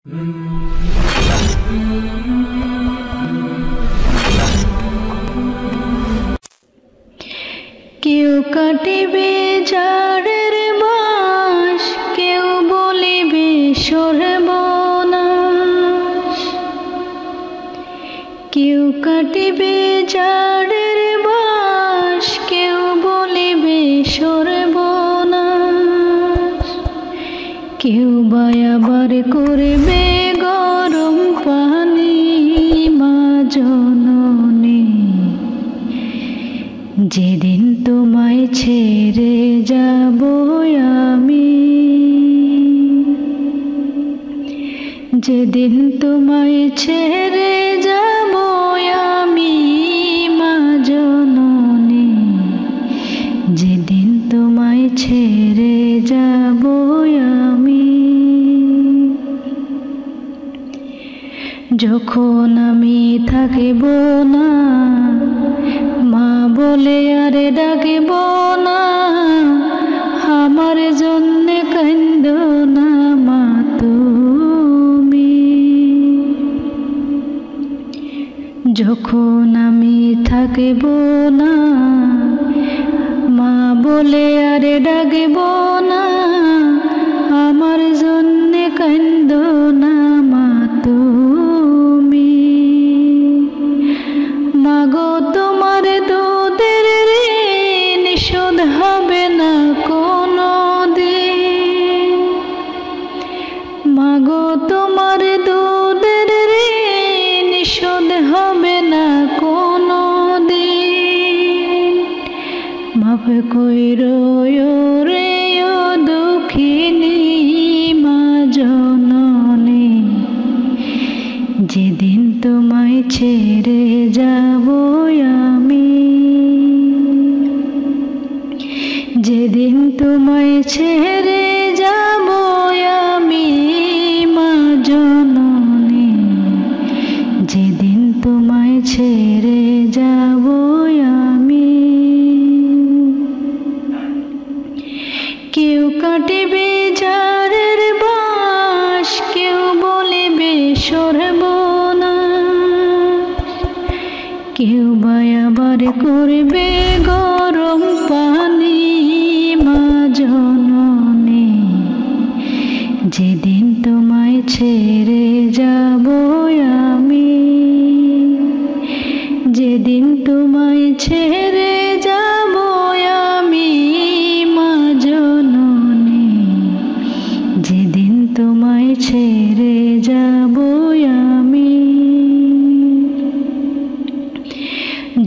কেউ কাটিবে ঝড়ের বাঁশ, কেউ বলিবে সর্বনাশ। কেউ কাটিবে ঝড়ের বাঁশ, কেউ বলিবে সর্বনাশ। কেউ বা আবার করবে গরম পানি, মা জননী যেদিন তোমায় ছেড়ে যাব আমি, যেদিন তোমায় ছেড়ে যাব আমি, মা জননী যেদিন তোমায় ছেড়ে যাব আমি। যখন আমি থাকিব না, মা বলে আরে ডাকিব না, আমার জন্যে কান্দো না মা তুমি। যখন আমি থাকিব না, মা বলে আরে ডাকিব না, আমার জন্যে কান্দো না মা তুমি। মাগো তোমার দুধের ঋণ শোধ হবে না কোনো দিন, মাগো তোমার দুধের ঋণ শোধ হবে না কোনো দিন। মাফ কইরো রে ও দুঃখিনী মা জননী, যেদিন তোমায় ছেড়ে যাব আমি, যেদিন তোমায় ছেড়ে যাব আমি, মা জননী যেদিন তোমায় ছেড়ে যাব আমি। কেউ কাটিবে ঝড়ের বাঁশ, কেউ বলিবে সর্বনাশ। কেউ বা আবার করবে গরম পানি, মা জননী যেদিন তোমায় ছেড়ে যাব আমি, যেদিন তোমায় ছেড়ে যাব আমি, মা জননী যেদিন তোমায় ছেড়ে যাব আমি।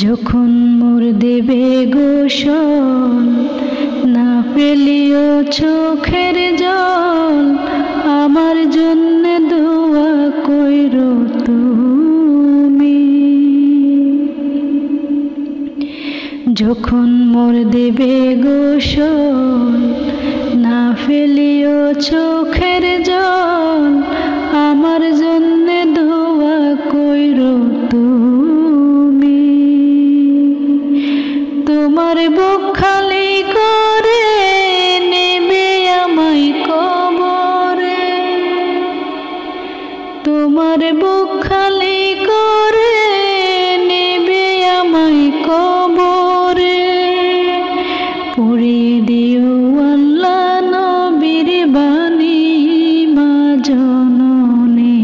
যখন মোর দেবে গোসল, না পেলিও চোখের জল, আমার জন্য দোয়া কইরো তুমি। যখন মোর দেবে গোসল, না ফেলিও চোখের জল, আমার জন্য দোয়া কইরো তুমি। তোমার বুক খালি করে নেবে আমায় কবরে, তোমার বুক খালি করে নেবে আমায় কবরে। পুড়িয়ে দিও আল্লাহ নবীর বাণী, মা জননী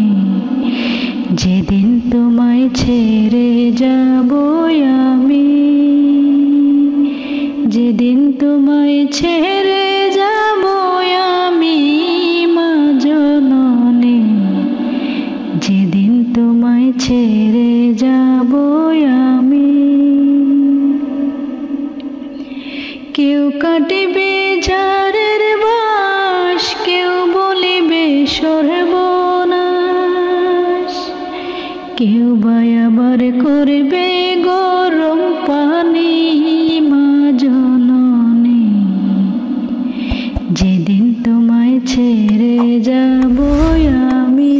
যেদিন তোমায় ছেড়ে যাব আমি, যেদিন তোমায় ছেড়ে যাব আমি, মা জননী যেদিন তোমায় ছেড়ে যাব আমি। কেউ কাটিবে ঝড়ের বাঁশ, কেউ বলিবে সর্বনাশ। কেউ বা আবার করবে গরম পানি, মা জননী যেদিন তোমায় ছেড়ে যাব আমি,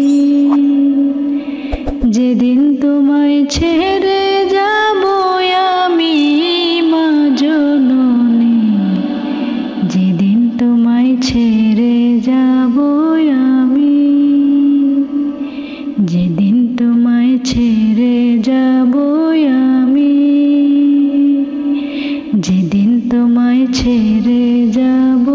যেদিন তোমায় ছেড়ে যাব আমি, মা জননী যেদিন তোমায় ছেড়ে যাব আমি। যাব আমি, যেদিন তোমায় ছেড়ে যাব